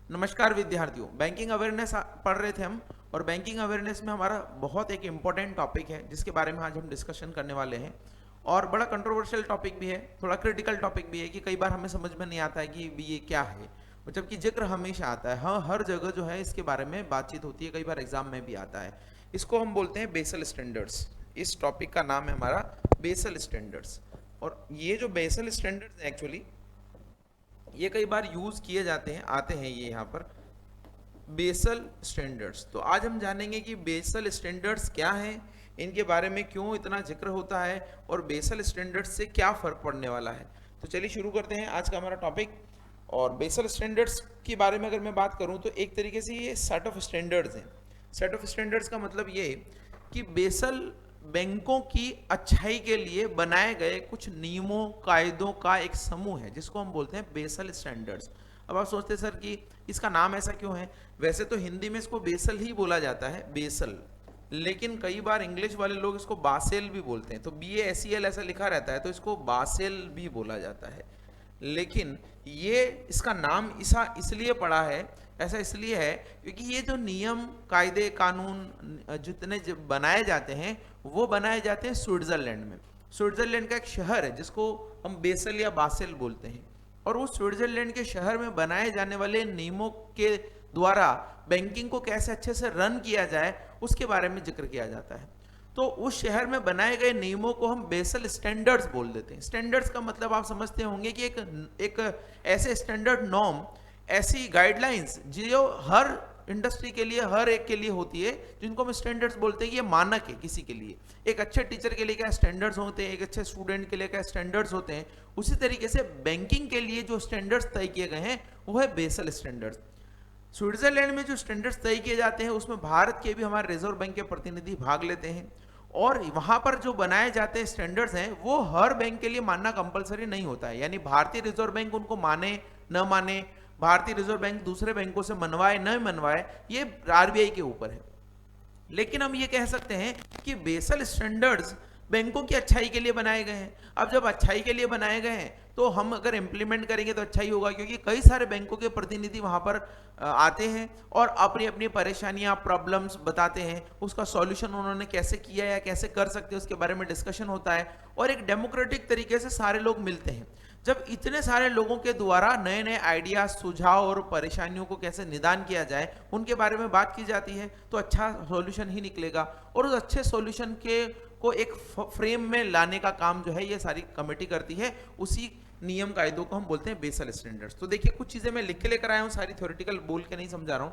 नमस्कार विद्यार्थियों, banking awareness पढ़ रहे थे हम। और बैंकिंग अवेयरनेस में हमारा बहुत एक इम्पोर्टेंट टॉपिक है जिसके बारे में आज हम डिस्कशन करने वाले हैं। और बड़ा कंट्रोवर्शियल टॉपिक भी है, थोड़ा क्रिटिकल टॉपिक भी है कि कई बार हमें समझ में नहीं आता है कि भी ये क्या है। और जबकि जिक्र हमेशा आता है, हाँ, हर जगह जो है इसके बारे में बातचीत होती है, कई बार एग्जाम में भी आता है। इसको हम बोलते हैं बेसल स्टैंडर्ड्स। इस टॉपिक का नाम है हमारा बेसल स्टैंडर्ड्स। और ये जो बेसल स्टैंडर्ड्स हैं एक्चुअली ये कई बार यूज किए जाते हैं, आते हैं ये यहाँ पर बेसल स्टैंडर्ड्स। तो आज हम जानेंगे कि बेसल स्टैंडर्ड्स क्या हैं, इनके बारे में क्यों इतना जिक्र होता है और बेसल स्टैंडर्ड्स से क्या फ़र्क पड़ने वाला है। तो चलिए शुरू करते हैं आज का हमारा टॉपिक। और बेसल स्टैंडर्ड्स के बारे में अगर मैं बात करूं तो एक तरीके से ये सेट ऑफ स्टैंडर्ड्स हैं। सेट ऑफ स्टैंडर्ड्स का मतलब ये कि बेसल बैंकों की अच्छाई के लिए बनाए गए कुछ नियमों कायदों का एक समूह है जिसको हम बोलते हैं बेसल स्टैंडर्ड्स। अब आप सोचते हैं सर कि इसका नाम ऐसा क्यों है। वैसे तो हिंदी में इसको बेसल ही बोला जाता है, बेसल, लेकिन कई बार इंग्लिश वाले लोग इसको बासेल भी बोलते हैं। तो BASEL ऐसा लिखा रहता है तो इसको बासेल भी बोला जाता है। लेकिन ये इसका नाम इसलिए पड़ा है, ऐसा इसलिए है क्योंकि ये जो नियम कायदे कानून जितने बनाए जाते हैं वो बनाए जाते हैं स्विट्जरलैंड में। स्विट्जरलैंड का एक शहर है जिसको हम बेसल या बासेल बोलते हैं। और वो स्विट्जरलैंड के शहर में बनाए जाने वाले नियमों के द्वारा बैंकिंग को कैसे अच्छे से रन किया जाए उसके बारे में जिक्र किया जाता है। तो उस शहर में बनाए गए नियमों को हम बेसल स्टैंडर्ड्स बोल देते हैं। स्टैंडर्ड्स का मतलब आप समझते होंगे कि एक ऐसे स्टैंडर्ड नॉर्म, ऐसी गाइडलाइंस जो हर इंडस्ट्री के लिए, हर एक के लिए होती है, जिनको हम स्टैंडर्ड्स बोलते हैं। ये मानक है किसी के लिए। एक अच्छे टीचर के लिए क्या स्टैंडर्ड्स होते हैं, एक अच्छे स्टूडेंट के लिए क्या स्टैंडर्ड्स होते हैं, उसी तरीके से बैंकिंग के लिए जो स्टैंडर्ड्स तय किए गए हैं वो है बेसल स्टैंडर्ड्स। स्विट्जरलैंड में जो स्टैंडर्ड्स तय किए जाते हैं उसमें भारत के भी हमारे रिजर्व बैंक के प्रतिनिधि भाग लेते हैं। और वहां पर जो बनाए जाते हैं स्टैंडर्ड्स हैं वो हर बैंक के लिए मानना कंपलसरी नहीं होता है। यानी भारतीय रिजर्व बैंक उनको माने न माने, भारतीय रिजर्व बैंक दूसरे बैंकों से मनवाए न मनवाए, ये RBI के ऊपर है। लेकिन हम ये कह सकते हैं कि बेसल स्टैंडर्ड्स बैंकों की अच्छाई के लिए बनाए गए हैं। अब जब अच्छाई के लिए बनाए गए हैं तो हम अगर इम्प्लीमेंट करेंगे तो अच्छा ही होगा, क्योंकि कई सारे बैंकों के प्रतिनिधि वहां पर आते हैं और अपनी अपनी परेशानियां, प्रॉब्लम्स बताते हैं। उसका सॉल्यूशन उन्होंने कैसे किया या कैसे कर सकते हैं उसके बारे में डिस्कशन होता है और एक डेमोक्रेटिक तरीके से सारे लोग मिलते हैं। जब इतने सारे लोगों के द्वारा नए नए आइडियाज, सुझाव और परेशानियों को कैसे निदान किया जाए उनके बारे में बात की जाती है तो अच्छा सॉल्यूशन ही निकलेगा। और उस अच्छे सॉल्यूशन के को एक फ्रेम में लाने का काम जो है ये सारी कमेटी करती है। उसी नियम कायदों को हम बोलते हैं बेसल स्टैंडर्ड्स। तो देखिए कुछ चीजें मैं लिख के लेकर आया हूं, सारी थ्योरेटिकल बोल के नहीं समझा रहा हूं।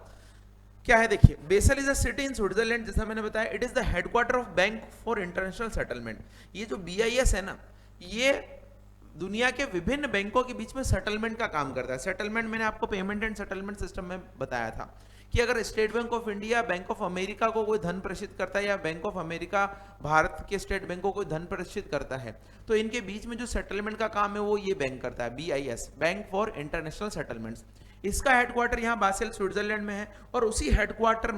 क्या है देखिए, Basel is a city in Switzerland, जैसा मैंने बताया। It is the headquarter of Bank for International Settlement. ये जो BIS है ना, ये दुनिया के विभिन्न बैंकों के बीच में सेटलमेंट का काम करता है। सेटलमेंट मैंने आपको पेमेंट एंड सेटलमेंट सिस्टम में बताया था कि अगर state bank of India bank of America को कोई धन प्रेषित करता है या बैंक ऑफ अमेरिका भारत के स्टेट बैंक को कोई धन प्रेषित करता है तो इनके बीच में जो सेटलमेंट का काम है वो ये बैंक करता है, BIS, Bank for international settlements. इसका हेडक्वार्टर यहाँ बासेल स्विट्जरलैंड में है और उसी हेडक्वार्टर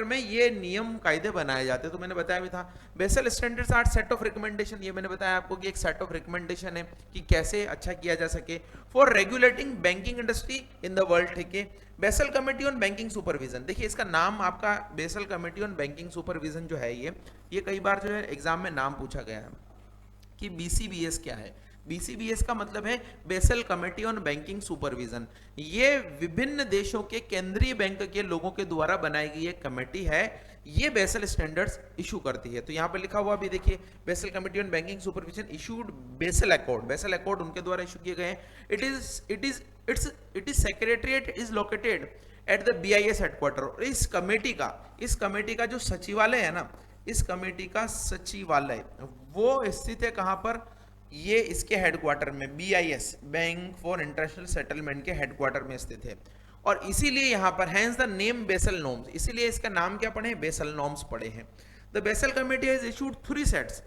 में ये नियम कायदे बनाए जाते हैं। तो मैंने बताया भी था Basel standards are set of recommendation. ये मैंने बताया आपको कि एक सेट ऑफ रिकमेंडेशन है कि कैसे अच्छा किया जा सके for regulating banking industry in the world. ठीक है, basal Committee on banking supervision. देखिए इसका नाम आपका basal Committee on banking supervision जो है ये कई बार जो है एग्जाम में नाम पूछा गया है कि BCBS क्या है। BCBS का मतलब है basal Committee on banking supervision. ये विभिन्न देशों के केंद्रीय बैंक के लोगों के द्वारा बनाई गई एक कमेटी है। ये बेसल स्टैंडर्ड्स इशू करती है। तो यहाँ पर लिखा हुआ भी देखिए, Basel Committee on banking Supervision issued Basel Accord. Basel Accord उनके द्वारा इशू किए गए हैं। It is secretariat is located at the BIS headquarter. इस कमेटी का जो सचिवालय है ना, इस कमेटी का सचिवालय वो स्थित है कहां पर, ये इसके हेडक्वार्टर में, BIS, Bank for International Settlement के हेडक्वार्टर में स्थित है। और इसीलिए यहां पर hence the name Basel norms, इसीलिए इसका नाम क्या पढ़े, बेसल नॉर्म्स पढ़े हैं। The Basel Committee has issued 3 sets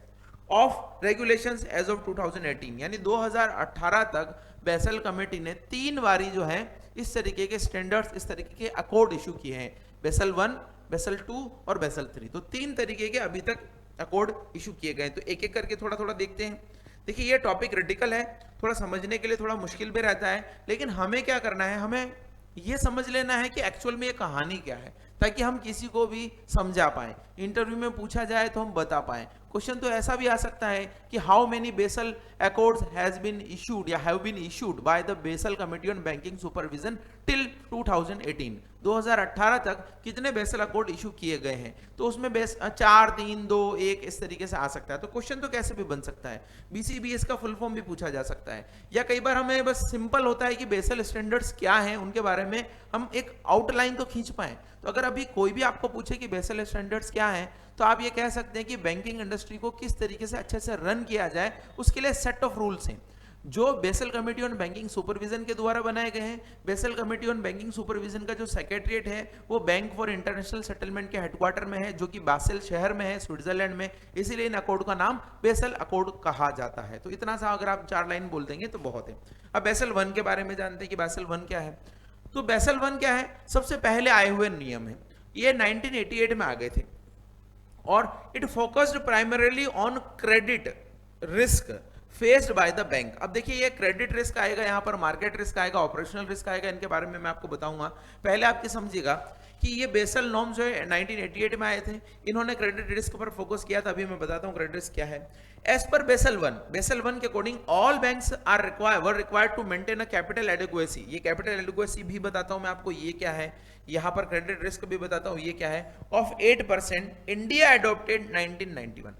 of regulations as of 2018। यानी 2018 तक बेसल कमेटी ने 3 बारी जो है इस तरीके के स्टैंडर्ड्स, इस तरीके के अकॉर्ड इशू किए हैं। बेसल 1, बेसल 2 और बेसल 3। तो 3 तरीके के अभी तक अकॉर्ड इशू किए गए। तो एक एक करके थोड़ा थोड़ा देखते हैं। देखिए ये टॉपिक क्रिटिकल है, थोड़ा समझने के लिए थोड़ा मुश्किल भी रहता है, लेकिन हमें क्या करना है, हमें ये समझ लेना है कि एक्चुअल में ये कहानी क्या है, ताकि हम किसी को भी समझा पाए, इंटरव्यू में पूछा जाए तो हम बता पाए। क्वेश्चन तो ऐसा भी आ सकता है कि how many Basel accords has been issued या have been issued by the Basel committee on banking supervision till 2018, 2018 तक कितने बेसल अकॉर्ड इशू किए गए हैं। तो उसमें 4, 3, 2, 1 इस तरीके से आ सकता है। तो क्वेश्चन तो कैसे भी बन सकता है, बीसीबीएस का फुल फॉर्म भी पूछा जा सकता है, या कई बार हमें बस सिंपल होता है कि बेसल स्टैंडर्ड्स क्या हैं उनके बारे में हम एक आउटलाइन तो खींच पाए। तो अगर अभी कोई भी आपको पूछे कि बेसल स्टैंडर्ड्स क्या हैं, तो आप ये कह सकते हैं कि बैंकिंग इंडस्ट्री को किस तरीके से अच्छे से रन किया जाए उसके लिए सेट ऑफ रूल्स हैं जो basal Committee on banking supervision के द्वारा बनाए गए हैं। Basal Committee on banking supervision का जो सेक्रेटरिएट है वो बैंक फॉर इंटरनेशनल सेटलमेंट के हेडक्वार्टर में है, जो कि बासेल शहर में है, स्विट्जरलैंड में। इसीलिए इन अकॉर्ड का नाम बेसल अकॉर्ड कहा जाता है। तो इतना सा अगर आप 4 लाइन बोल देंगे तो बहुत है। अब बेसल 1 के बारे में जानते हैं कि बेसल 1 क्या है। तो बेसल 1 क्या है, सबसे पहले आए हुए नियम है, ये 1988 में आ गए थे और it focused primarily on credit risk faced by the bank. अब देखिए ये क्रेडिट रिस्क आएगा, यहाँ पर मार्केट रिस्क आएगा, ऑपरेशनल रिस्क आएगा, इनके बारे में मैं आपको बताऊंगा। पहले आपके समझिएगा कि ये बेसल नॉर्म जो है 1988 में आए थे, इन्होंने क्रेडिट रिस्क पर फोकस किया था। अभी मैं बताता हूँ क्रेडिट रिस्क क्या है। एज पर बेसल 1 के according all banks are required to maintain a capital adequacy. ये कैपिटल एडिक्वेसी भी बताता हूँ मैं आपको ये क्या है, यहाँ पर क्रेडिट रिस्क भी बताता हूँ ये क्या है, ऑफ 8%। इंडिया एडॉप्टेड 1991,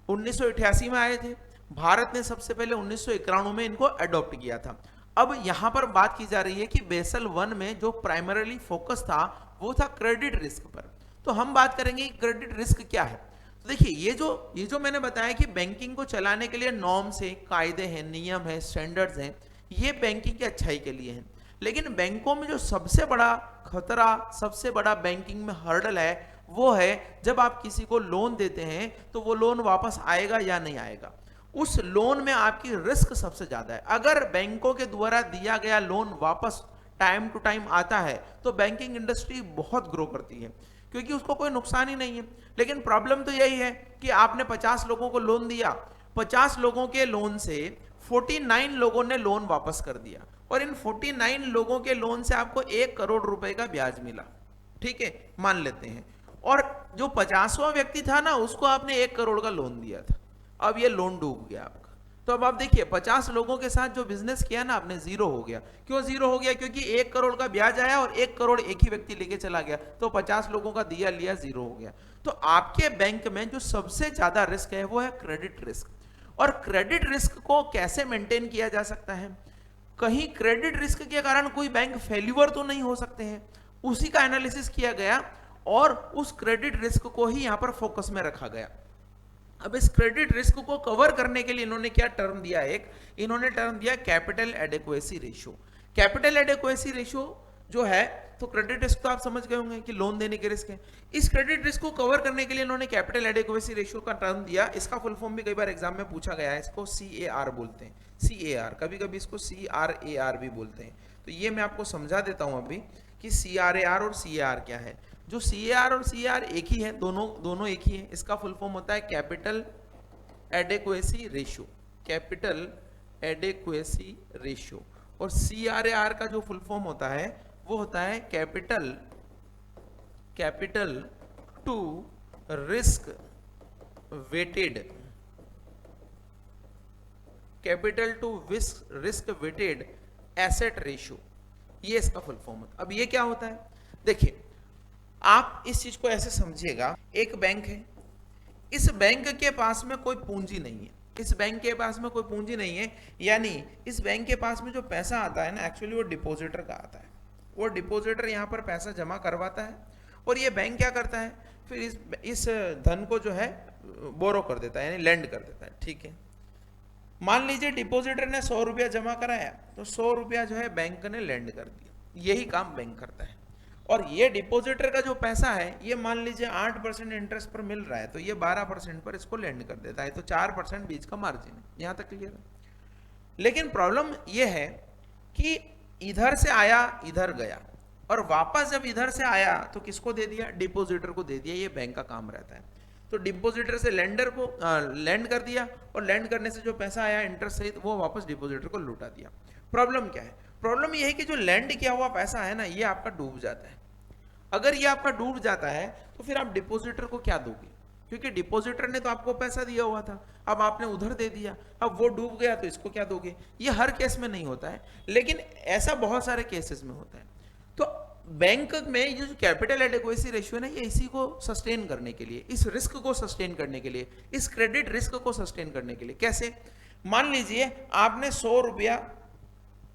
1988 में आए थे, भारत ने सबसे पहले 1991 में इनको अडॉप्ट किया था। अब यहां पर बात की जा रही है कि बेसल 1 में जो प्राइमरीली फोकस था वो था क्रेडिट रिस्क पर। तो हम बात करेंगे क्रेडिट रिस्क क्या है। तो देखिए ये जो मैंने बताया कि बैंकिंग को चलाने के लिए नॉर्म्स है, कायदे हैं, नियम है, स्टैंडर्ड्स हैं, ये बैंकिंग की अच्छाई के लिए है। लेकिन बैंकों में जो सबसे बड़ा खतरा, सबसे बड़ा बैंकिंग में हर्डल है वो है जब आप किसी को लोन देते हैं तो वो लोन वापस आएगा या नहीं आएगा। उस लोन में आपकी रिस्क सबसे ज्यादा है। अगर बैंकों के द्वारा दिया गया लोन वापस टाइम टू टाइम आता है तो बैंकिंग इंडस्ट्री बहुत ग्रो करती है, क्योंकि उसको कोई नुकसान ही नहीं है। लेकिन प्रॉब्लम तो यही है कि आपने 50 लोगों को लोन दिया, 50 लोगों के लोन से 49 लोगों ने लोन वापस कर दिया, और इन 49 लोगों के लोन से आपको 1 करोड़ रुपए का ब्याज मिला, ठीक है, मान लेते हैं। और जो 50वां व्यक्ति था ना, उसको आपने 1 करोड़ का लोन दिया था, अब ये लोन डूब गया आपका। तो अब आप देखिए 50 लोगों के साथ जो बिजनेस किया ना आपने, जीरो हो गया। क्यों जीरो हो गया? क्योंकि 1 करोड़ का ब्याज आया और 1 करोड़ एक ही व्यक्ति लेके चला गया, तो 50 लोगों का दिया लिया जीरो हो गया। तो आपके बैंक में जो सबसे ज्यादा रिस्क है वो है क्रेडिट रिस्क। और क्रेडिट रिस्क को कैसे मेंटेन किया जा सकता है? कहीं क्रेडिट रिस्क के कारण कोई बैंक फेल्यूअर तो नहीं हो सकते हैं, उसी का एनालिसिस किया गया और उस क्रेडिट रिस्क को ही यहां पर फोकस में रखा गया। अब इस क्रेडिट रिस्क को कवर करने के लिए इन्होंने क्या टर्म दिया, इन्होंने टर्म दिया capital adequacy ratio. Capital adequacy ratio जो है, तो क्रेडिट रिस्क तो आप समझ गए होंगे कि लोन देने के रिस्क है। इस क्रेडिट रिस्क को कवर करने के लिए इन्होंने कैपिटल एडिक्वेसी रेशियो का टर्म दिया। इसका फुल फॉर्म भी कई बार एग्जाम में पूछा गया है, इसको CAR बोलते हैं, CAR, कभी कभी इसको CRAR भी बोलते हैं। तो ये मैं आपको समझा देता हूं अभी कि CRAR और CAR क्या है। जो CAR और CAR एक ही है, दोनों एक ही है। इसका फुल फॉर्म होता है capital adequacy ratio, capital adequacy ratio. और CRAR का जो फुल फॉर्म होता है वो होता है capital to risk weighted, capital to risk weighted asset ratio, ये इसका फुल फॉर्म होता है। अब ये क्या होता है, देखिए आप इस चीज को ऐसे समझिएगा, एक बैंक है, इस बैंक के पास में कोई पूंजी नहीं है, इस बैंक के पास में कोई पूंजी नहीं है, यानी इस बैंक के पास में जो पैसा आता है ना, एक्चुअली वो डिपॉजिटर का आता है। वो डिपॉजिटर यहाँ पर पैसा जमा करवाता है और ये बैंक क्या करता है, फिर इस धन को जो है बोरो कर देता है, यानी लेंड कर देता है, ठीक है। मान लीजिए डिपॉजिटर ने 100 रुपया जमा कराया, तो 100 रुपया जो है बैंक ने लेंड कर दिया। यही काम बैंक करता है। और ये डिपॉजिटर का जो पैसा है, ये मान लीजिए 8% इंटरेस्ट पर मिल रहा है, तो ये 12% पर इसको लेंड कर देता है, तो 4% बीच का मार्जिन है। यहां तक क्लियर है। लेकिन प्रॉब्लम ये है कि इधर से आया, इधर गया, और वापस जब इधर से आया तो किसको दे दिया? डिपॉजिटर को दे दिया। ये बैंक का काम रहता है। तो डिपॉजिटर से लेंडर को लेंड कर दिया, और लेंड करने से जो पैसा आया इंटरेस्ट सहित, वो वापस डिपॉजिटर को लौटा दिया। प्रॉब्लम क्या है? प्रॉब्लम ये है कि जो लैंड किया हुआ पैसा है ना, ये आपका डूब जाता है। अगर ये आपका डूब जाता है तो फिर आप डिपॉजिटर को क्या दोगे, क्योंकि डिपॉजिटर ने तो आपको पैसा दिया हुआ था, अब आपने उधर दे दिया, अब वो डूब गया तो इसको क्या दोगे। ये हर केस में नहीं होता है, लेकिन ऐसा बहुत सारे केसेस में होता है। तो बैंक में ये जो कैपिटल एडिक्वेसी रेशियो है ना, ये इसी को सस्टेन करने के लिए, इस रिस्क को सस्टेन करने के लिए, इस क्रेडिट रिस्क को सस्टेन करने के लिए। कैसे? मान लीजिए आपने 100 रुपया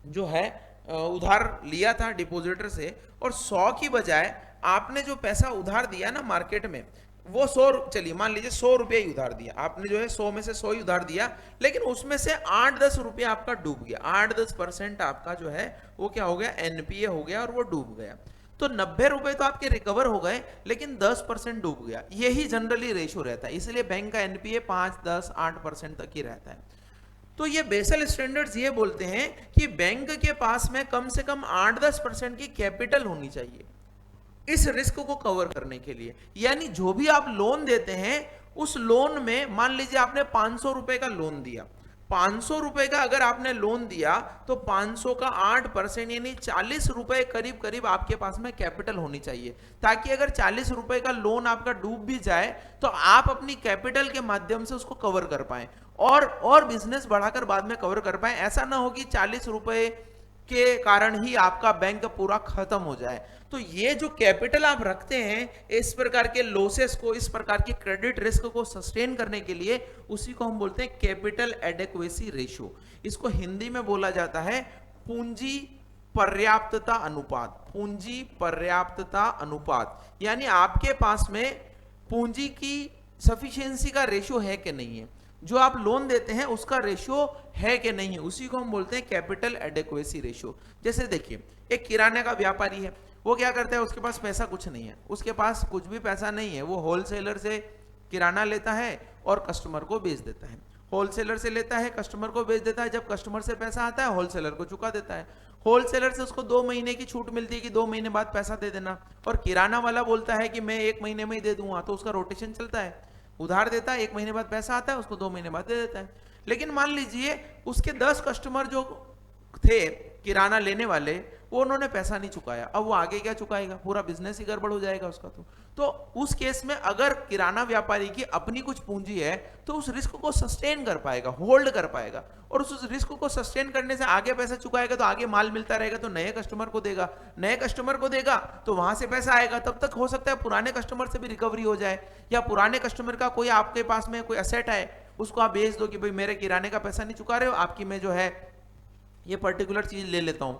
जो है उधार लिया था डिपॉजिटर से, और 100 की बजाय आपने जो पैसा उधार दिया ना मार्केट में, वो 100, चलिए मान लीजिए 100 रुपया ही उधार दिया आपने, जो है 100 में से 100 ही उधार दिया, लेकिन उसमें से 8-10 रुपया आपका डूब गया, 8-10% आपका जो है वो क्या हो गया, एनपीए हो गया और वो डूब गया। तो 90 रुपए तो आपके रिकवर हो गए, लेकिन 10% डूब गया। यही जनरली रेशियो रहता है, इसलिए बैंक का एनपीए 5, 10, 8% तक ही रहता है। तो ये बेसल स्टैंडर्ड्स ये बोलते हैं कि बैंक के पास में कम से कम 8-10% की कैपिटल होनी चाहिए इस रिस्क को कवर करने के लिए। यानी जो भी आप लोन देते हैं, उस लोन में मान लीजिए आपने 500 रुपए का लोन दिया, 500 रुपए का अगर आपने लोन दिया तो 500 का 8% यानी 40 रुपए करीब करीब आपके पास में कैपिटल होनी चाहिए, ताकि अगर 40 रुपए का लोन आपका डूब भी जाए तो आप अपनी कैपिटल के माध्यम से उसको कवर कर पाए और बिजनेस बढ़ाकर बाद में कवर कर पाए। ऐसा ना हो कि 40 रुपए के कारण ही आपका बैंक पूरा खत्म हो जाए। तो ये जो कैपिटल आप रखते हैं इस प्रकार के लॉसेस को, इस प्रकार की क्रेडिट रिस्क को सस्टेन करने के लिए, उसी को हम बोलते हैं कैपिटल एडेक्वेसी रेशियो। इसको हिंदी में बोला जाता है पूंजी पर्याप्तता अनुपात। पूंजी पर्याप्तता अनुपात यानी आपके पास में पूंजी की सफिशिएंसी का रेशियो है कि नहीं है, जो आप लोन देते हैं उसका रेशियो है कि नहीं है, उसी को हम बोलते हैं कैपिटल एडेक्वेसी रेशियो। जैसे देखिए, एक किराने का व्यापारी है, वो क्या करता है, उसके पास पैसा कुछ नहीं है, उसके पास कुछ भी पैसा नहीं है, वो होलसेलर से किराना लेता है और कस्टमर को बेच देता है। होलसेलर से लेता है, कस्टमर को बेच देता है, जब कस्टमर से पैसा आता है होलसेलर को चुका देता है। होलसेलर से उसको 2 महीने की छूट मिलती है कि 2 महीने बाद पैसा दे देना, और किराना वाला बोलता है कि मैं 1 महीने में ही दे दूंगा, तो उसका रोटेशन चलता है, उधार देता है, 1 महीने बाद पैसा आता है, उसको 2 महीने बाद दे देता है। लेकिन मान लीजिए उसके 10 कस्टमर जो थे किराना लेने वाले, वो उन्होंने पैसा नहीं चुकाया, अब वो आगे क्या चुकाएगा, पूरा बिजनेस ही गड़बड़ हो जाएगा उसका। तो उस केस में अगर किराना व्यापारी की अपनी कुछ पूंजी है तो उस रिस्क को सस्टेन कर पाएगा, होल्ड कर पाएगा, और उस रिस्क को सस्टेन करने से आगे पैसा चुकाएगा तो आगे माल मिलता रहेगा, तो नए कस्टमर को देगा, नए कस्टमर को देगा तो वहां से पैसा आएगा। तब तक हो सकता है पुराने कस्टमर से भी रिकवरी हो जाए, या पुराने कस्टमर का कोई आपके पास में कोई असेट है उसको आप बेच दो कि भाई मेरे किराने का पैसा नहीं चुका रहे हो, आपकी मैं जो है ये पर्टिकुलर चीज ले लेता हूं।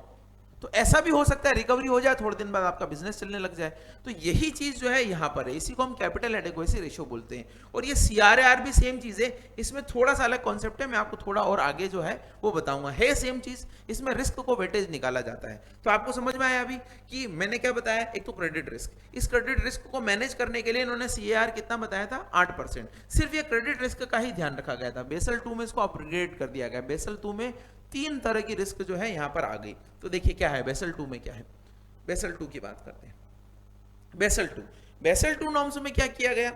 तो ऐसा भी हो सकता है, रिकवरी हो जाए, थोड़े दिन बाद आपका बिजनेस चलने लग जाए। तो यही चीज जो है यहां पर है, इसी को हम कैपिटल एडेक्वेसी रेशियो बोलते हैं। और ये सीआरआर भी सेम चीज है, इसमें थोड़ा सा अलग कॉन्सेप्ट है, मैं आपको थोड़ा और आगे जो है वो बताऊंगा। है सेम चीज, इसमें रिस्क को वेटेज निकाला जाता है। तो आपको समझ में आया अभी कि मैंने क्या बताया, एक तो क्रेडिट रिस्क, इस क्रेडिट रिस्क को मैनेज करने के लिए इन्होंने सीआर कितना बताया था, 8%। सिर्फ ये क्रेडिट रिस्क का ही ध्यान रखा गया था। बेसल 2 में इसको अपग्रेड कर दिया गया। बेसल 2 में 3 तरह की रिस्क जो है यहां पर आ गई। तो देखिए क्या है बेसल 2 में, क्या है बेसल 2 की बात करते हैं। बेसल 2 नॉर्म्स में क्या किया गया,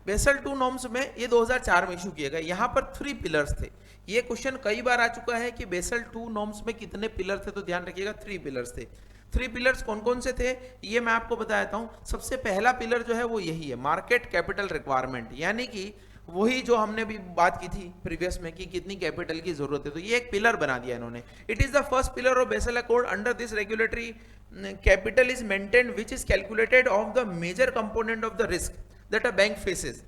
बेसल 2 नॉर्म्स में ये 2004 में इशू किया गया। यहां पर 3 पिलर्स थे। ये क्वेश्चन कई बार आ चुका है कि बेसल 2 नॉर्म्स में कितने पिलर थे, तो ध्यान रखिएगा 3 पिलर्स थे। 3 पिलर्स कौन कौन से थे ये मैं आपको बता देता हूं। सबसे पहला पिलर जो है वो यही है, मार्केट कैपिटल रिक्वायरमेंट, यानी कि वही जो हमने भी बात की थी प्रीवियस में कि कितनी कैपिटल की जरूरत है, तो ये एक पिलर बना दिया इन्होंने। It is the first pillar of Basel Accord. Under this regulatory capital is maintained which is calculated of the major component of the risk that a bank faces.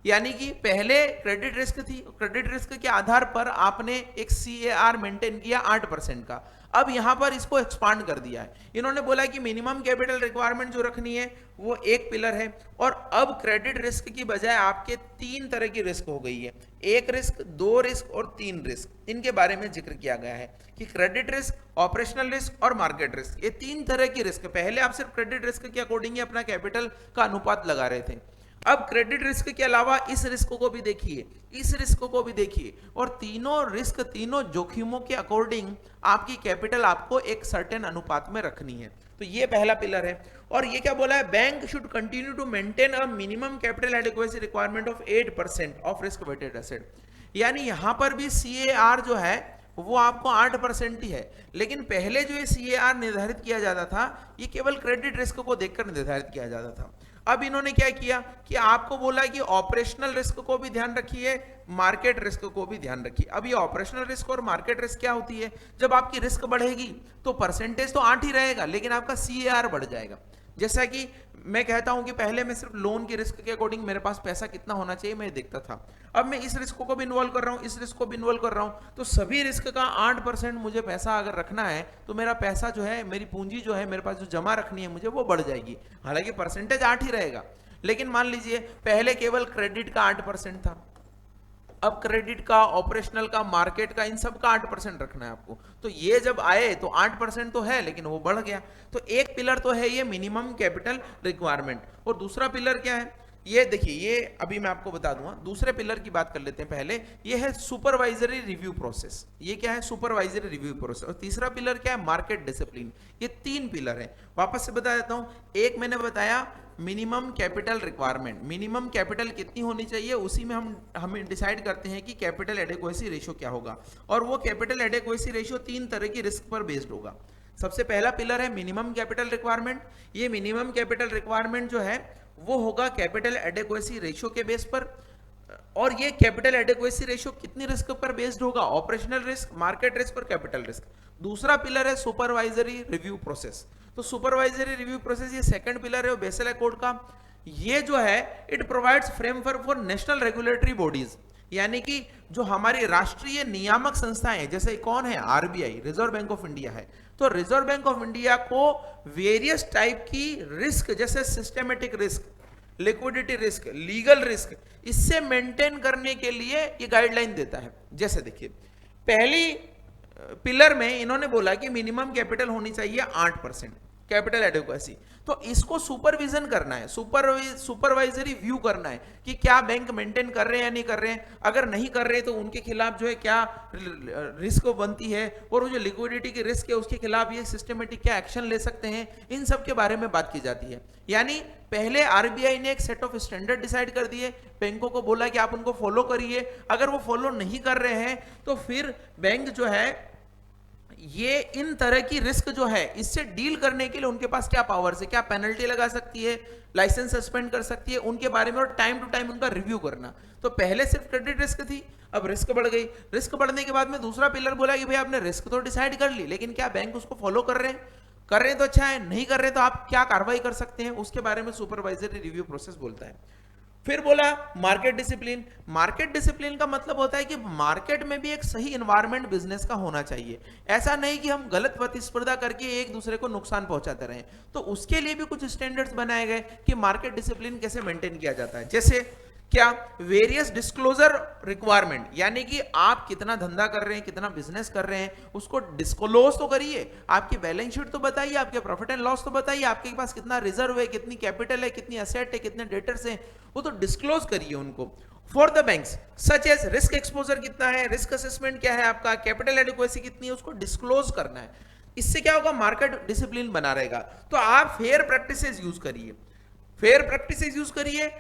यानी कि पहले क्रेडिट रिस्क थी, credit risk के आधार पर आपने एक CAR maintain किया 8% का। अब यहां पर इसको एक्सपांड कर दिया है, इन्होंने बोला कि मिनिमम कैपिटल रिक्वायरमेंट जो रखनी है वो एक पिलर है। और अब क्रेडिट रिस्क की बजाय आपके 3 तरह की रिस्क हो गई है, 1 रिस्क, 2 रिस्क और 3 रिस्क। इनके बारे में जिक्र किया गया है कि क्रेडिट रिस्क, ऑपरेशनल रिस्क और मार्केट रिस्क, ये 3 तरह की रिस्क। पहले आप सिर्फ क्रेडिट रिस्क के अकॉर्डिंग ही अपना कैपिटल का अनुपात लगा रहे थे, अब क्रेडिट रिस्क के अलावा इस रिस्क को भी देखिए, इस रिस्क को भी देखिए, और तीनों रिस्क, तीनों जोखिमों के अकॉर्डिंग आपकी कैपिटल आपको एक सर्टेन अनुपात में रखनी है। तो ये पहला पिलर है। और ये क्या बोला है, bank should continue to maintain a minimum capital adequacy requirement of 8% of risk weighted asset. यानी यहां पर भी सीएआर जो है वो आपको 8% ही है। लेकिन पहले जो ये CAR निर्धारित किया जाता था, ये केवल क्रेडिट रिस्क को देखकर निर्धारित किया जाता था। अब इन्होंने क्या किया कि आपको बोला कि ऑपरेशनल रिस्क को भी ध्यान रखिए, मार्केट रिस्क को भी ध्यान रखिए। अब ये ऑपरेशनल रिस्क और मार्केट रिस्क क्या होती है? जब आपकी रिस्क बढ़ेगी तो परसेंटेज तो 8 ही रहेगा, लेकिन आपका CAR बढ़ जाएगा। जैसा कि मैं कहता हूं कि पहले मैं सिर्फ लोन की रिस्क के अकॉर्डिंग मेरे पास पैसा कितना होना चाहिए मैं देखता था, अब मैं इस रिस्क को भी इन्वॉल्व कर रहा हूं, इस रिस्क को भी इन्वॉल्व कर रहा हूं, तो सभी रिस्क का 8% मुझे पैसा अगर रखना है तो मेरा पैसा जो है, मेरी पूंजी जो है मेरे पास जो जमा रखनी है मुझे, वो बढ़ जाएगी। हालांकि परसेंटेज 8 ही रहेगा, लेकिन मान लीजिए पहले केवल क्रेडिट का 8% था, अब क्रेडिट का, ऑपरेशनल का, मार्केट का, इन सब का 8% रखना है आपको। तो ये जब आए तो 8% तो है, लेकिन वो बढ़ गया। तो एक पिलर तो है ये मिनिमम कैपिटल रिक्वायरमेंट, और दूसरा पिलर क्या है? ये देखिए, ये अभी मैं आपको बता दूंगा। दूसरे पिलर की बात कर लेते हैं पहले। ये है सुपरवाइजरी रिव्यू प्रोसेस। ये क्या है? Supervisory review process. और तीसरा पिलर क्या है? Market discipline. ये 3 पिलर है। वापस से बता देता हूं। एक मैंने बताया minimum capital requirement, minimum capital कितनी होनी चाहिए, उसी में हम डिसाइड करते हैं कि कैपिटल एडेक्वेसी रेशियो क्या होगा। और वो कैपिटल एडेक्वेसी रेशियो 3 तरह की रिस्क पर बेस्ड होगा। सबसे पहला पिलर है मिनिमम कैपिटल रिक्वायरमेंट। ये मिनिमम कैपिटल रिक्वायरमेंट जो है वो होगा कैपिटल एडेक्वेसी रेशियो के बेस पर। और ये कैपिटल एडेक्वेसी रेशियो कितनी रिस्क पर बेस्ड होगा? ऑपरेशनल रिस्क, मार्केट रिस्क और कैपिटल रिस्क। दूसरा पिलर है सुपरवाइजरी रिव्यू प्रोसेस। तो सुपरवाइजरी रिव्यू प्रोसेस ये सेकंड पिलर है बेसल अकॉर्ड का। ये जो है it provides framework for national regulatory bodies, यानी कि जो हमारी राष्ट्रीय नियामक संस्थाएं, जैसे कौन है? RBI, reserve bank of India है। तो रिजर्व बैंक ऑफ इंडिया को वेरियस टाइप की रिस्क, जैसे systematic risk, liquidity risk, legal risk, इससे मेंटेन करने के लिए ये गाइडलाइन देता है। जैसे देखिए, पहली पिलर में इन्होंने बोला कि मिनिमम कैपिटल होनी चाहिए 8% कैपिटल एडेक्वेसी। तो इसको सुपरविजन करना है, सुपरवाइजरी व्यू करना है कि क्या बैंक मेंटेन कर रहे हैं या नहीं कर रहे हैं। अगर नहीं कर रहे तो उनके खिलाफ जो है क्या रिस्क बनती है, और वो जो लिक्विडिटी की रिस्क है उसके खिलाफ ये सिस्टमेटिक क्या एक्शन ले सकते हैं, इन सब के बारे में बात की जाती है। यानी पहले RBI ने एक सेट ऑफ स्टैंडर्ड डिसाइड कर दिए, बैंकों को बोला कि आप उनको फॉलो करिए। अगर वो फॉलो नहीं कर रहे हैं तो फिर बैंक जो है ये इन तरह की रिस्क जो है इससे डील करने के लिए उनके पास क्या पावर्स है, क्या पेनल्टी लगा सकती है, लाइसेंस सस्पेंड कर सकती है, उनके बारे में और टाइम टू टाइम उनका रिव्यू करना। तो पहले सिर्फ क्रेडिट रिस्क थी, अब रिस्क बढ़ गई। रिस्क बढ़ने के बाद में दूसरा पिलर बोला कि भाई आपने रिस्क तो डिसाइड कर ली, लेकिन क्या बैंक उसको फॉलो कर रहे हैं? कर रहे हैं तो अच्छा है, नहीं कर रहे तो आप क्या कार्रवाई कर सकते हैं, उसके बारे में सुपरवाइजरी रिव्यू प्रोसेस बोलता है। फिर बोला मार्केट डिसिप्लिन। मार्केट डिसिप्लिन का मतलब होता है कि मार्केट में भी एक सही एनवायरनमेंट बिजनेस का होना चाहिए। ऐसा नहीं कि हम गलत प्रतिस्पर्धा करके एक दूसरे को नुकसान पहुंचाते रहें। तो उसके लिए भी कुछ स्टैंडर्ड्स बनाए गए कि मार्केट डिसिप्लिन कैसे मेंटेन किया जाता है। जैसे क्या? वेरियस डिस्क्लोजर रिक्वायरमेंट, यानी कि आप कितना धंधा कर रहे हैं, कितना बिजनेस कर रहे हैं, उसको डिस्क्लोज तो करिए। आपकी बैलेंस शीट तो बताइए, आपके प्रॉफिट एंड लॉस तो बताइए, आपके पास कितना रिजर्व है, कितनी कैपिटल है, कितनी एसेट है, कितने डेटर्स हैं, वो तो डिस्क्लोज करिए उनको। For the banks such as risk exposure कितना है, रिस्क असेसमेंट क्या है आपका, कैपिटल एडिक्वेसी कितनी है, उसको डिस्क्लोज करना है। इससे क्या होगा? मार्केट डिसिप्लिन बना रहेगा। तो आप फेयर प्रैक्टिसेस यूज करिए, फेयर प्रैक्टिसेस यूज करिए।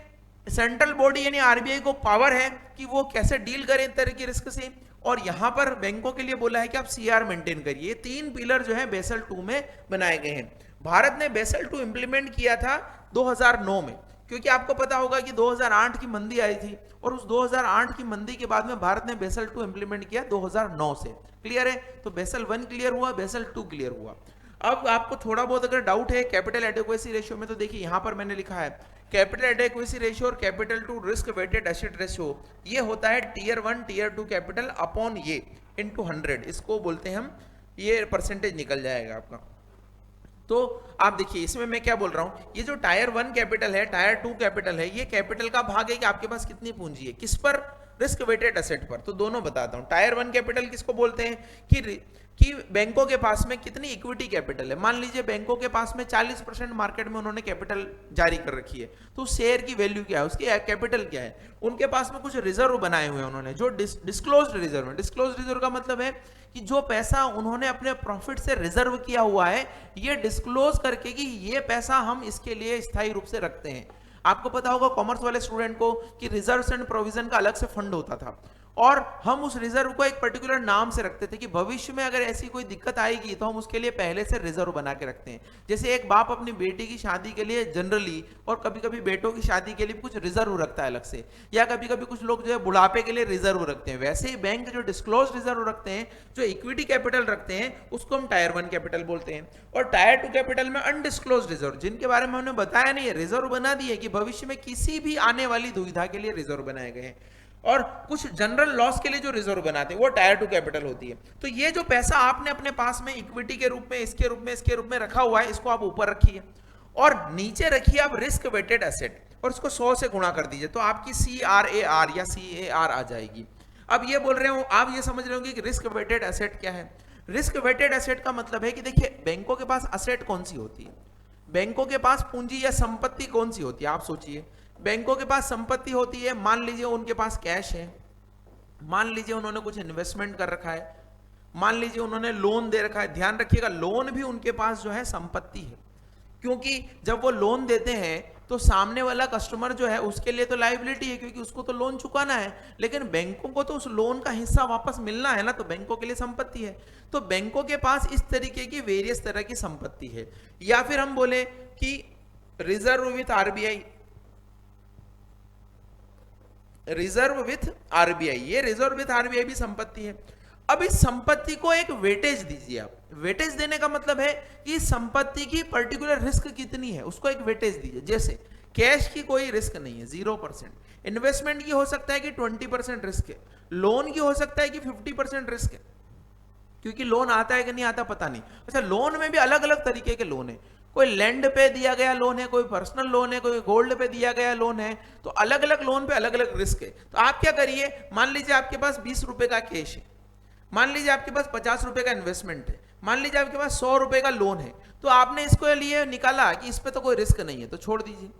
सेंट्रल बॉडी यानी RBI को पावर है कि वो कैसे डील करें इस तरह की रिस्क से। और यहां पर बैंकों के लिए बोला है कि आप CR मेंटेन करिए। 3 पिलर जो है बेसल 2 में बनाए गए हैं। भारत ने बेसल 2 इंप्लीमेंट किया था 2009 में, क्योंकि आपको पता होगा कि 2008 की मंदी आई थी, और उस 2008 की मंदी के बाद में भारत ने बेसल 2 इंप्लीमेंट किया 2009 से। क्लियर है? तो बेसल 1 क्लियर हुआ, बेसल 2 क्लियर हुआ। अब आपको थोड़ा बहुत अगर डाउट है कैपिटल एडेक्वेसी रेशियो में, तो देखिए यहां पर मैंने लिखा है कैपिटल एडेक्वेसी रेशियो और capital to risk weighted asset ratio, ये होता है टियर 1 टियर 2 कैपिटल अपॉन ये इनटू 100, इसको बोलते हैं हम। ये परसेंटेज निकल जाएगा आपका। तो आप देखिए इसमें मैं क्या बोल रहा हूं, ये जो टायर 1 कैपिटल है, टायर 2 कैपिटल है, ये कैपिटल का भाग है कि आपके पास कितनी पूंजी है, किस पर? रिस्क वेटेड एसेट पर। तो दोनों बताता हूं। टायर 1 कैपिटल किसको बोलते हैं कि बैंकों के पास में कितनी इक्विटी कैपिटल है। मान लीजिए बैंकों के पास में 40% मार्केट में उन्होंने कैपिटल जारी कर रखी है, तो शेयर की वैल्यू क्या है, उसकी कैपिटल क्या है। उनके पास में कुछ रिजर्व बनाए हुए हैं उन्होंने, जो डिस्क्लोज्ड रिजर्व है। डिस्क्लोज्ड रिजर्व का मतलब है कि जो पैसा उन्होंने अपने प्रॉफिट से रिजर्व किया हुआ है, ये डिस्क्लोज करके कि ये पैसा हम इसके लिए स्थायी रूप से रखते हैं। आपको पता होगा कॉमर्स वाले स्टूडेंट को कि रिजर्व्स एंड प्रोविजन का अलग से फंड होता था, और हम उस रिजर्व को एक पर्टिकुलर नाम से रखते थे कि भविष्य में अगर ऐसी कोई दिक्कत आएगी तो हम उसके लिए पहले से रिजर्व बना के रखते हैं। जैसे एक बाप अपनी बेटी की शादी के लिए जनरली और कभी कभी बेटों की शादी के लिए कुछ रिजर्व रखता है अलग से, या कभी कभी कुछ लोग जो है बुढ़ापे के लिए रिजर्व रखते हैं, वैसे ही बैंक जो डिस्क्लोज रिजर्व रखते हैं, जो इक्विटी कैपिटल रखते हैं, उसको हम टायर 1 कैपिटल बोलते हैं। और टायर 2 कैपिटल में अनडिस्क्लोज रिजर्व, जिनके बारे में हमने बताया नहीं है, रिजर्व बना दिए कि भविष्य में किसी भी आने वाली दुविधा के लिए रिजर्व बनाए गए हैं। और कुछ जनरल लॉस के लिए जो रिजर्व बनाते हैं वो टायर 2 कैपिटल होती है। तो ये जो पैसा आपने अपने पास में इक्विटी के रूप में, इसके रूप में रखा हुआ है, इसको आप ऊपर रखिए और नीचे रखिए आप रिस्क वेटेड एसेट और इसको 100 से गुणा कर दीजिए, तो आपकी CRAR या CAR आ जाएगी। अब ये बोल रहे हो, आप ये समझ रहे होंगे कि रिस्क वेटेड एसेट क्या है। रिस्क वेटेड एसेट का मतलब है कि देखिए बैंकों के पास एसेट कौन सी होती है, बैंकों के पास पूंजी या संपत्ति कौन सी होती है। आप सोचिए, बैंकों के पास संपत्ति होती है, मान लीजिए उनके पास कैश है, मान लीजिए उन्होंने कुछ इन्वेस्टमेंट कर रखा है, मान लीजिए उन्होंने लोन दे रखा है। ध्यान रखिएगा, लोन भी उनके पास जो है संपत्ति है, क्योंकि जब वो लोन देते हैं तो सामने वाला कस्टमर जो है उसके लिए तो लायबिलिटी है, क्योंकि उसको तो लोन चुकाना है, लेकिन बैंकों को तो उस लोन का हिस्सा वापस मिलना है ना, तो बैंकों के लिए संपत्ति है। तो बैंकों के पास इस तरीके की वेरियस तरह की संपत्ति है। या फिर हम बोले कि reserve with RBI, reserve with RBI, ये रिजर्व विथ आरबीआई भी संपत्ति है। अब इस संपत्ति को एक वेटेज दीजिए आप। वेटेज देने का मतलब है कि संपत्ति की पर्टिकुलर रिस्क कितनी है उसको एक वेटेज दीजिए। जैसे कैश की कोई रिस्क नहीं है, 0%। इन्वेस्टमेंट की हो सकता है कि 20% रिस्क है, लोन की हो सकता है कि 50% रिस्क है, क्योंकि लोन आता है कि नहीं आता पता नहीं। अच्छा, लोन में भी अलग अलग तरीके के लोन है, कोई लैंड पे दिया गया लोन है, कोई पर्सनल लोन है, कोई गोल्ड पे दिया गया लोन है, तो अलग अलग लोन पे अलग अलग रिस्क है। तो आप क्या करिए, मान लीजिए आपके पास 20 रुपए का कैश है, मान लीजिए आपके पास 50 रुपए का इन्वेस्टमेंट है, मान लीजिए आपके पास 100 रुपए का लोन है, तो आपने इसको लिए निकाला कि इस पे तो कोई रिस्क नहीं है तो छोड़ दीजिए।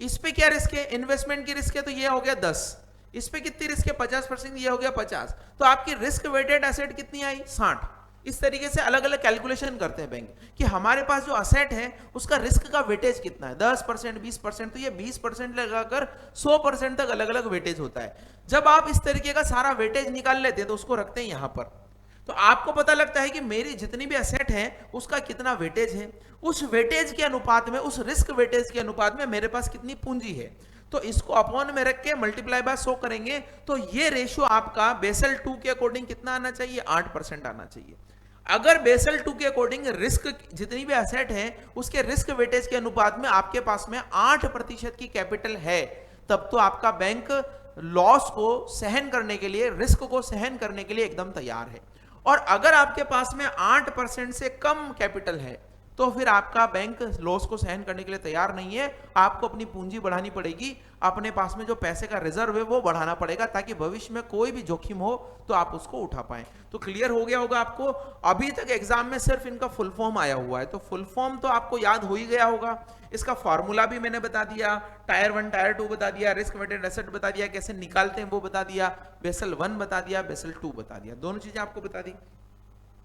इस पे क्या रिस्क है, इन्वेस्टमेंट की रिस्क है, तो ये हो गया 10। इस पे कितनी रिस्क है, 50%, ये हो गया 50। तो आपकी रिस्क वेटेड एसेट कितनी आई, 60। इस तरीके से अलग अलग कैलकुलेशन करते हैं बैंक कि हमारे पास जो असेट है उसका रिस्क का वेटेज कितना है, 10%, 20%, तो ये 20% लगाकर 100% तक अलग अलग वेटेज होता है। जब आप इस तरीके का सारा वेटेज निकाल लेते हैं तो उसको रखते हैं यहां पर, तो आपको पता लगता है कि मेरी जितनी भी एसेट है उसका कितना वेटेज है, उस वेटेज के अनुपात में, उस रिस्क वेटेज के अनुपात में मेरे पास कितनी पूंजी है, तो इसको अपॉन में रख के मल्टीप्लाई बाय 100 करेंगे, तो ये रेशियो आपका बेसल 2 के अकॉर्डिंग कितना आना चाहिए, 8% आना चाहिए। अगर बेसल 2 के अकॉर्डिंग रिस्क जितनी भी एसेट है उसके रिस्क वेटेज के अनुपात में आपके पास में 8% की कैपिटल है, तब तो आपका बैंक लॉस को सहन करने के लिए, रिस्क को सहन करने के लिए एकदम तैयार है। और अगर आपके पास में 8% से कम कैपिटल है तो फिर आपका बैंक लॉस को सहन करने के लिए तैयार नहीं है, आपको अपनी पूंजी बढ़ानी पड़ेगी, अपने पास में जो पैसे का रिजर्व है वो बढ़ाना पड़ेगा, ताकि भविष्य में कोई भी जोखिम हो तो आप उसको उठा पाएं। तो क्लियर हो गया होगा आपको। अभी तक एग्जाम में सिर्फ इनका फुल फॉर्म आया हुआ है, तो फुल फॉर्म तो आपको याद हो ही गया होगा। इसका फॉर्मूला भी मैंने बता दिया, टायर 1 टायर 2 बता दिया, रिस्क वेटेड एसेट बता दिया, कैसे निकालते हैं वो बता दिया, बेसल 1 बता दिया, बेसल 2 बता दिया, दोनों चीजें आपको बता दी।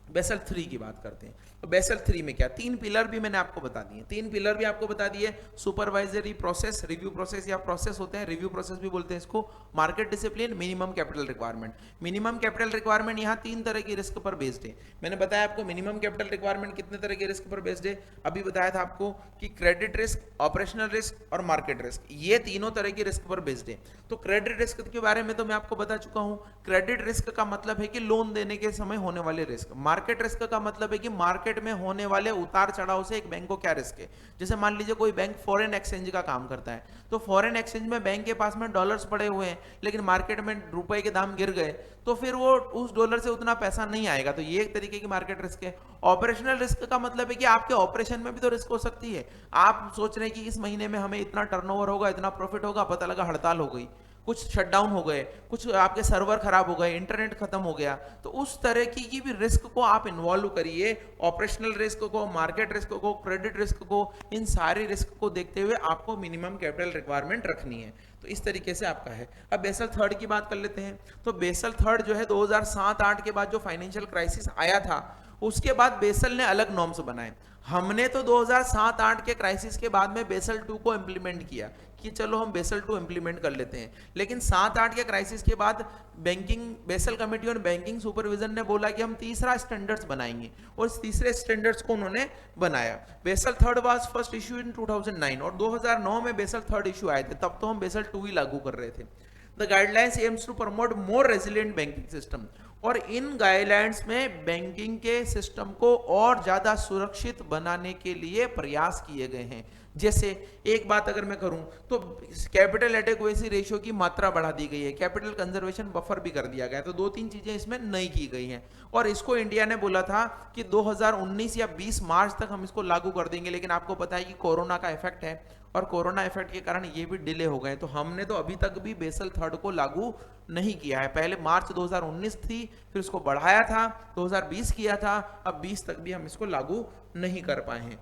बेसल 3 की बात करते हैं, तो बेसल 3 में क्या, 3 पिलर भी मैंने आपको बता दिए, 3 पिलर भी आपको बता दिए। सुपरवाइजरी प्रोसेस, रिव्यू प्रोसेस या प्रोसेस होते हैं, रिव्यू प्रोसेस भी बोलते हैं इसको, market discipline, minimum capital requirement. Minimum capital requirement यहाँ 3 तरह की रिस्क पर बेस्ड है। मैंने बताया आपको मिनिमम कैपिटल रिक्वायरमेंट कितने तरह के रिस्क पर बेस्ड है, अभी बताया था आपको कि क्रेडिट रिस्क, ऑपरेशनल रिस्क और मार्केट रिस्क, ये तीनों तरह की रिस्क पर बेस्ड है। तो क्रेडिट रिस्क के बारे में तो मैं आपको बता चुका हूँ। क्रेडिट रिस्क का मतलब है कि लोन देने के समय होने वाले रिस्क। मार्केट रिस्क का मतलब है कि मार्केट में होने वाले उतार चढ़ाव से एक बैंक को क्या रिस्क है। जैसे मान लीजिए कोई बैंक फॉरेन एक्सचेंज का काम करता है, तो फॉरेन एक्सचेंज में बैंक के पास में डॉलर्स पड़े हुए हैं, लेकिन मार्केट में रुपए के दाम गिर गए, तो फिर वो उस डॉलर से उतना पैसा नहीं आएगा, तो ये एक तरीके की मार्केट रिस्क है। ऑपरेशनल रिस्क का मतलब है कि आपके ऑपरेशन में भी तो रिस्क हो सकती है। आप सोच रहे हैं कि इस महीने में हमें इतना टर्नओवर होगा, इतना प्रॉफिट होगा, पता लगा हड़ताल हो गई, कुछ शटडाउन हो गए, कुछ आपके सर्वर खराब हो गए, इंटरनेट खत्म हो गया, तो उस तरह की भी रिस्क को आप इन्वॉल्व करिए। ऑपरेशनल रिस्क को, मार्केट रिस्क को, क्रेडिट रिस्क को, इन सारी रिस्क को देखते हुए आपको मिनिमम कैपिटल रिक्वायरमेंट रखनी है। तो इस तरीके से आपका है। अब बेसल 3 की बात कर लेते हैं। तो बेसल 3 जो है 2007-8 के बाद जो फाइनेंशियल क्राइसिस आया था, उसके बाद बेसल ने अलग नॉर्म्स बनाए। हमने तो 2007-8 के क्राइसिस के बाद में बेसल 2 को इम्प्लीमेंट किया कि चलो हम बेसल 2 इम्प्लीमेंट कर लेते हैं, लेकिन 7-8 के क्राइसिस के बाद बैंकिंग बेसल कमेटी और बैंकिंग सुपरविजन ने बोला कि हम तीसरा स्टैंडर्ड्स बनाएंगे, और इस तीसरे स्टैंडर्ड्स को उन्होंने बनाया। Basel third was first issue in 2009, और 2009 में बेसल थर्ड इशू आए थे, तब तो हम बेसल 2 ही लागू कर रहे थे। The guidelines aims to promote more resilient banking system, और इन गाइडलाइंस में बैंकिंग के सिस्टम को और ज्यादा सुरक्षित बनाने के लिए प्रयास किए गए हैं। जैसे एक बात अगर मैं करूं तो कैपिटल एडेक्वेसी रेशियो की मात्रा बढ़ा दी गई है, कैपिटल कंजर्वेशन बफर भी कर दिया गया, तो 2-3 चीजें इसमें नई की गई हैं। और इसको इंडिया ने बोला था कि 2019 या 20 मार्च तक हम इसको लागू कर देंगे, लेकिन आपको पता है कि कोरोना का इफेक्ट है, और कोरोना इफेक्ट के कारण ये भी डिले हो गए, तो हमने तो अभी तक भी बेसल थर्ड को लागू नहीं किया है। पहले मार्च 2019 थी, फिर उसको बढ़ाया था, 2020 किया था, अब 20 तक भी हम इसको लागू नहीं कर पाए हैं।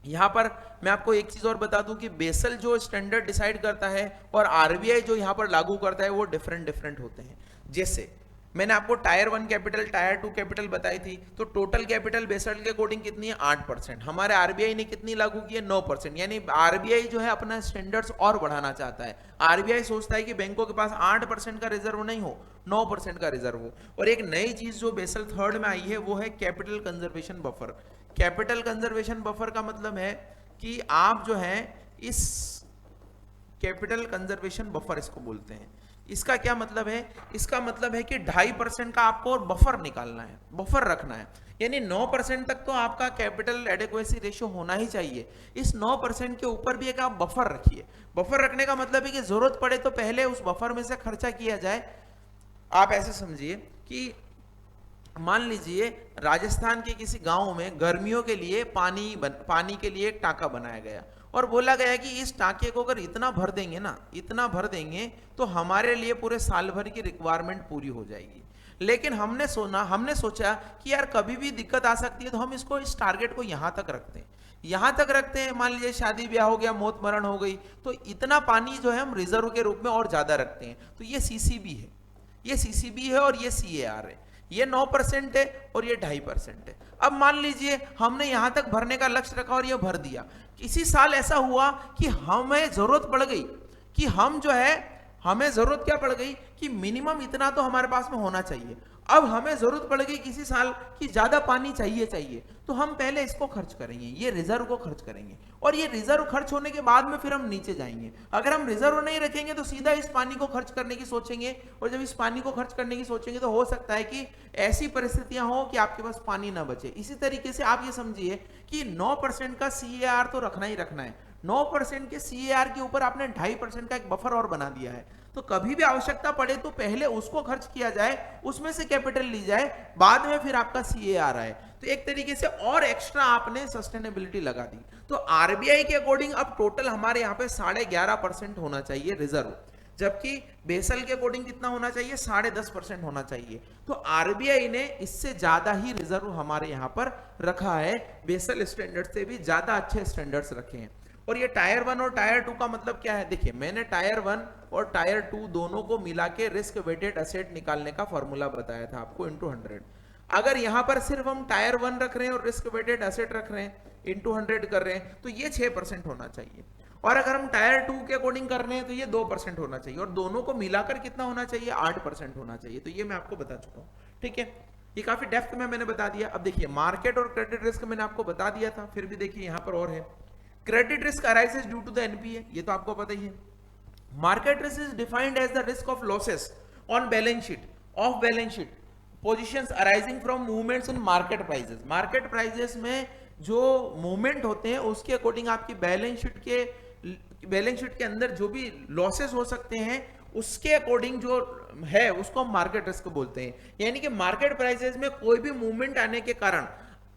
यहां पर मैं आपको एक चीज और बता दूं कि बेसल जो स्टैंडर्ड डिसाइड करता है और आरबीआई जो यहां पर लागू करता है वो डिफरेंट होते हैं। जैसे मैंने आपको टायर 1 कैपिटल, टायर 2 कैपिटल बताई थी, तो टोटल कैपिटल बेसल के अकॉर्डिंग कितनी है? 8%। हमारे आरबीआई ने कितनी लागू की है? 9%। यानी आरबीआई जो है अपना स्टैंडर्ड्स और बढ़ाना चाहता है। आरबीआई सोचता है कि बैंकों के पास 8% का रिजर्व नहीं हो, 9% का रिजर्व हो। और एक नई चीज जो बेसल थर्ड में आई है वो है capital conservation buffer. Capital conservation buffer का मतलब है कि आप जो है इस कैपिटल कंजर्वेशन बफर इसको बोलते हैं। इसका क्या मतलब है? इसका मतलब है कि 2.5% का आपको बफर निकालना है, बफर रखना है। यानी 9% तक तो आपका कैपिटल एडेक्वेसी रेशियो होना ही चाहिए। इस 9% के ऊपर भी एक आप बफर रखिए। बफर रखने का मतलब है कि जरूरत पड़े तो पहले उस बफर में से खर्चा किया जाए। आप ऐसे समझिए कि मान लीजिए राजस्थान के किसी गांव में गर्मियों के लिए पानी के लिए एक टांका बनाया गया, और बोला गया कि इस टांके को अगर इतना भर देंगे ना, इतना भर देंगे तो हमारे लिए पूरे साल भर की रिक्वायरमेंट पूरी हो जाएगी। लेकिन हमने सोचा कि यार कभी भी दिक्कत आ सकती है, तो हम इसको इस टारगेट को यहां तक रखते हैं। मान लीजिए शादी ब्याह हो गया, मौत मरण हो गई, तो इतना पानी जो है हम रिजर्व के रूप में और ज्यादा रखते हैं। तो ये सीसीबी है, और ये सीएआर है। ये 9% है और ये 2.5% है। अब मान लीजिए हमने यहां तक भरने का लक्ष्य रखा और ये भर दिया। किसी साल ऐसा हुआ कि हमें जरूरत पड़ गई कि हमें जरूरत क्या पड़ गई कि मिनिमम इतना तो हमारे पास में होना चाहिए। अब हमें जरूरत पड़ गई किसी साल कि ज्यादा पानी चाहिए, तो हम पहले इसको खर्च करेंगे, ये रिजर्व को खर्च करेंगे, और ये रिजर्व खर्च होने के बाद में फिर हम नीचे जाएंगे। अगर हम रिजर्व नहीं रखेंगे तो सीधा इस पानी को खर्च करने की सोचेंगे, और जब इस पानी को खर्च करने की सोचेंगे तो हो सकता है कि ऐसी परिस्थितियां हो कि आपके पास पानी ना बचे। इसी तरीके से आप ये समझिए कि 9% का सीएआर तो रखना ही रखना है। 9% के सीएआर के ऊपर आपने 2.5% का एक बफर और बना दिया है, तो कभी भी आवश्यकता पड़े तो पहले उसको खर्च किया जाए, उसमें से कैपिटल ली जाए, बाद में फिर आपका सीएआर आए। तो एक तरीके से और एक्स्ट्रा आपने सस्टेनेबिलिटी लगा दी। तो आरबीआई के अकॉर्डिंग अब टोटल हमारे यहाँ पे 11.5% होना चाहिए रिजर्व, जबकि बेसल के अकॉर्डिंग कितना होना चाहिए? 10.5% होना चाहिए। तो आरबीआई ने इससे ज्यादा ही रिजर्व हमारे यहाँ पर रखा है, बेसल स्टैंडर्ड से भी ज्यादा अच्छे स्टैंडर्ड्स रखे हैं। और ये टायर 1 और टायर 2 का मतलब क्या है? देखिए, मैंने टायर 1 और टायर 2 दोनों को मिला के रिस्क वेटेड एसेट निकालने का फॉर्मूला बताया था आपको इंटू 100। अगर यहां पर सिर्फ हम टायर 1 रख रहे हैं और रिस्क वेटेड एसेट रख रहे हैं, इंटू 100 कर रहे हैं, तो ये 6% होना चाहिए। और अगर हम टायर 2 के अकॉर्डिंग कर रहे हैं तो ये 2% होना चाहिए, और दोनों को मिलाकर कितना होना चाहिए? 8% होना चाहिए। तो ये मैं आपको बता चुका हूं, ठीक है। ये काफी डेप्थ में मैंने बता दिया। अब देखिए, मार्केट और क्रेडिट रिस्क मैंने आपको बता दिया था, फिर भी देखिए यहां पर और है। Credit risk arises due to the NPA, ये तो आपको पता ही है। Market risk is defined as the risk of losses on balance sheet, off balance sheet positions arising from movements in market prices. Market prices में जो movement होते हैं उसके अकॉर्डिंग आपकी बैलेंस शीट के अंदर जो भी लॉसेस हो सकते हैं उसके अकॉर्डिंग जो है उसको हम मार्केट रिस्क बोलते हैं। यानी कि मार्केट प्राइसेस में कोई भी मूवमेंट आने के कारण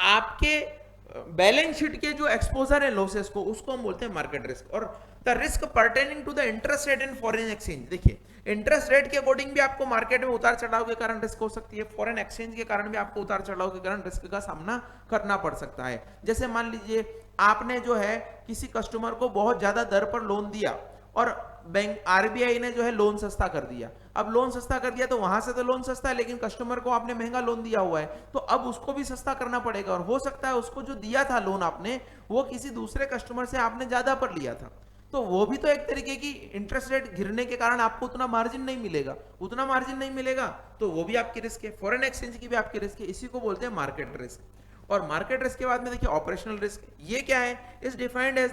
आपके बैलेंस शीट के जो एक्सपोजर है लॉसेस को, उसको हम बोलते हैं मार्केट रिस्क। और the risk pertaining to the interest rate in foreign exchange, देखिए इंटरेस्ट रेट के अकॉर्डिंग भी आपको मार्केट में उतार चढ़ाव के कारण रिस्क हो सकती है, फॉरेन एक्सचेंज के कारण भी आपको उतार चढ़ाव के कारण रिस्क का सामना करना पड़ सकता है। जैसे मान लीजिए आपने जो है किसी कस्टमर को बहुत ज्यादा दर पर लोन दिया और बैंक आरबीआई ने जो है लोन सस्ता कर दिया। अब लोन सस्ता कर दिया तो वहां से तो लोन सस्ता है, लेकिन कस्टमर को आपने महंगा लोन दिया हुआ है, तो अब उसको भी सस्ता करना पड़ेगा। और हो सकता है उसको जो दिया था लोन आपने, वो किसी दूसरे कस्टमर से आपने ज्यादा पर लिया था, तो वो भी तो एक तरीके की इंटरेस्ट रेट गिरने के कारण आपको उतना मार्जिन नहीं मिलेगा। उतना मार्जिन नहीं मिलेगा तो वो भी आपकी रिस्क है, फॉरेन एक्सचेंज की भी आपकी रिस्क है। इसी को बोलते हैं मार्केट रिस्क। और मार्केट रिस्क के बाद में देखिए ऑपरेशनल रिस्क, ये क्या है? Is defined as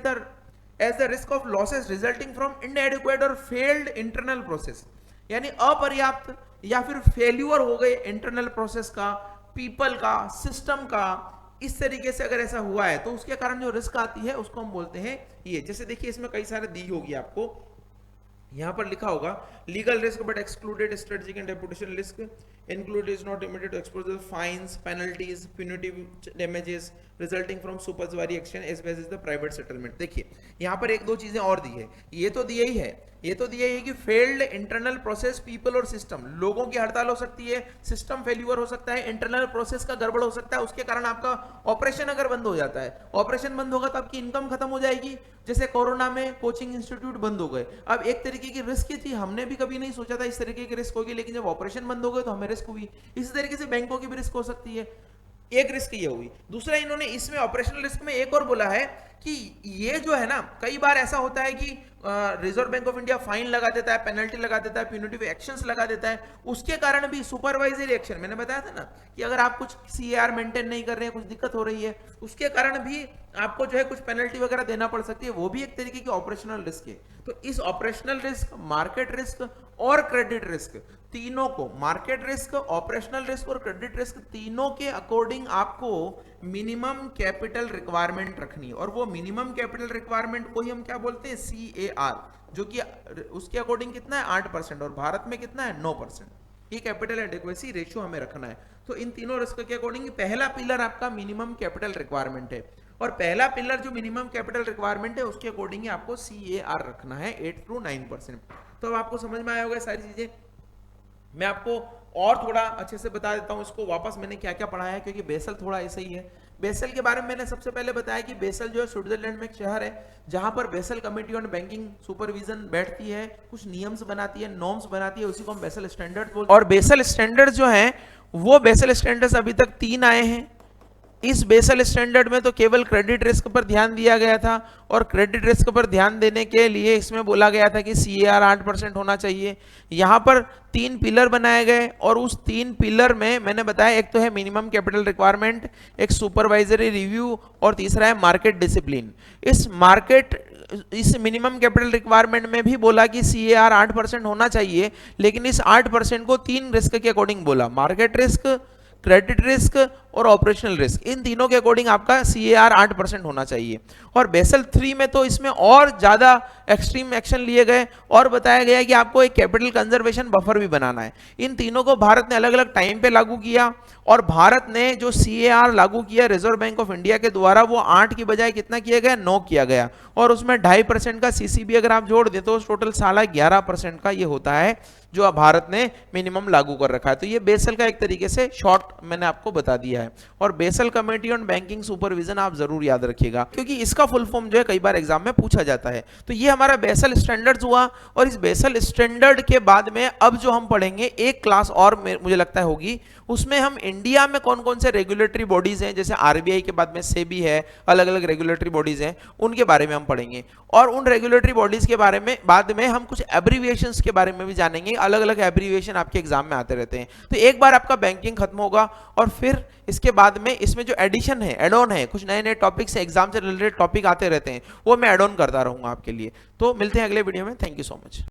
the risk of losses resulting from inadequate or failed internal process, यानी अपर्याप्त या फिर फेल्यूर हो गए इंटरनल प्रोसेस का, पीपल का, सिस्टम का, इस तरीके से अगर ऐसा हुआ है तो उसके कारण जो रिस्क आती है उसको हम बोलते हैं ये। जैसे देखिए इसमें कई सारे दी होगी आपको, यहां पर लिखा होगा legal risk but excluded strategic and reputation risk, include is not limited to exposure fines, penalties, punitive damages resulting from supervisory action as well as the private settlement. देखिए यहां पर एक दो चीजें और दी है, ये तो दिया ही है, ये तो दिया ही है कि फेल्ड इंटरनल प्रोसेस, पीपल और सिस्टम, लोगों की हड़ताल हो सकती है, सिस्टम फेल्यूर हो सकता है, इंटरनल प्रोसेस का गड़बड़ हो सकता है, उसके कारण आपका ऑपरेशन अगर बंद हो जाता है, ऑपरेशन बंद होगा तो आपकी इनकम खत्म हो जाएगी। जैसे कोरोना में कोचिंग इंस्टीट्यूट बंद हो गए, अब एक तरीके की रिस्क ही थी, हमने भी कभी नहीं सोचा था इस तरीके की रिस्क होगी, लेकिन जब ऑपरेशन बंद हो गए तो हमें रिस्क हुई। इसी तरीके से बैंकों की भी रिस्क हो सकती है, एक रिस्क ये हुई। दूसरा इन्होंने इसमें ऑपरेशनल रिस्क में एक और बोला है कि ये जो है ना, कई बार ऐसा होता है कि reserve bank of India fine लगा देता है, पेनल्टी लगा देता है, प्यूनिटिव एक्शंस लगा देता है, उसके कारण भी सुपरवाइजरी एक्शन, मैंने बताया था ना कि अगर आप कुछ सीएआर मेंटेन नहीं कर रहे हैं, कुछ दिक्कत हो रही है, उसके कारण भी आपको जो है कुछ पेनल्टी वगैरह देना पड़ सकती है, वो भी एक तरीके की ऑपरेशनल रिस्क है। तो इस ऑपरेशनल रिस्क, मार्केट रिस्क और क्रेडिट रिस्क, तीनों को, मार्केट रिस्क, ऑपरेशनल रिस्क और क्रेडिट रिस्क, तीनों के अकॉर्डिंग आपको मिनिमम कैपिटल रिक्वायरमेंट रखनी है। और वो मिनिमम कैपिटल रिक्वायरमेंट को ही हम क्या बोलते हैं? CAR, जो कि उसके अकॉर्डिंग कितना है? 8%, और भारत में कितना है? 9%। ये कैपिटल एडिक्वेसी रेशियो हमें रखना है। तो इन तीनों रिस्क के अकॉर्डिंग पहला पिलर आपका मिनिमम कैपिटल रिक्वायरमेंट है, और पहला पिलर जो मिनिमम कैपिटल रिक्वायरमेंट है उसके अकॉर्डिंग आपको CAR रखना है 8 to 9%। तो अब आपको समझ में आया होगा सारी चीजें। मैं आपको और थोड़ा अच्छे से बता देता हूं इसको वापस मैंने क्या क्या पढ़ाया है, क्योंकि बेसल थोड़ा ऐसा ही है। बेसल के बारे में मैंने सबसे पहले बताया कि बेसल जो है स्विट्जरलैंड में एक शहर है, जहां पर basal Committee on banking supervision बैठती है, कुछ नियम्स बनाती है, नॉर्म्स बनाती है, उसी को हम बेसल स्टैंडर्ड बोलते हैं। और बेसल स्टैंडर्ड जो है वो बेसल स्टैंडर्ड्स अभी तक 3 आए हैं। इस बेसल स्टैंडर्ड में तो केवल क्रेडिट रिस्क पर ध्यान दिया गया था, और क्रेडिट रिस्क पर ध्यान देने के लिए इसमें बोला गया था कि CAR 8% होना चाहिए। यहाँ पर 3 पिलर बनाए गए, और उस 3 पिलर में मैंने बताया एक तो है मिनिमम कैपिटल रिक्वायरमेंट, एक सुपरवाइजरी रिव्यू, और तीसरा है मार्केट डिसिप्लिन। इस मिनिमम कैपिटल रिक्वायरमेंट में भी बोला कि CAR 8% होना चाहिए, लेकिन इस 8% को 3 रिस्क के अकॉर्डिंग बोला, मार्केट रिस्क, क्रेडिट रिस्क और ऑपरेशनल रिस्क, इन तीनों के अकॉर्डिंग आपका CAR 8% होना चाहिए। और बेसल 3 में तो इसमें और ज्यादा एक्सट्रीम एक्शन लिए गए, और बताया गया कि आपको एक कैपिटल कंजर्वेशन बफर भी बनाना है। इन तीनों को भारत ने अलग अलग टाइम पे लागू किया, और भारत ने जो CAR लागू किया रिजर्व बैंक ऑफ इंडिया के द्वारा, वो 8 की बजाय कितना किया गया? 9 किया गया, और उसमें 2.5% का CCB अगर आप जोड़ दें तो टोटल 11.5% का ये होता है जो भारत ने मिनिमम लागू कर रखा है। तो ये बेसल का एक तरीके से शॉर्ट मैंने आपको बता दिया है। और basal Committee on banking supervision आप जरूर याद रखिएगा, क्योंकि इसका फुल फॉर्म जो है कई बार एग्जाम में पूछा जाता है। तो ये हमारा बेसल स्टैंडर्ड्स हुआ, और इस बेसल स्टैंडर्ड के बाद में अब जो हम पढ़ेंगे एक क्लास और मुझे लगता है होगी, उसमें हम इंडिया में कौन कौन से रेगुलेटरी बॉडीज हैं, जैसे RBI के बाद में सेबी है, अलग अलग रेगुलेटरी बॉडीज हैं, उनके बारे में हम पढ़ेंगे। और उन रेगुलेटरी बॉडीज के बारे में बाद में हम कुछ एब्रीविएशंस के बारे में भी जानेंगे, अलग अलग एब्रीविएशन आपके एग्जाम में आते रहते हैं। तो एक बार आपका बैंकिंग खत्म होगा, और फिर इसके बाद में इसमें जो एडिशन है, एड ऑन है, कुछ नए नए टॉपिक्स एग्जाम से रिलेटेड टॉपिक आते रहते हैं, वो मैं एड ऑन करता रहूंगा आपके लिए। तो मिलते हैं अगले वीडियो में। Thank you so much.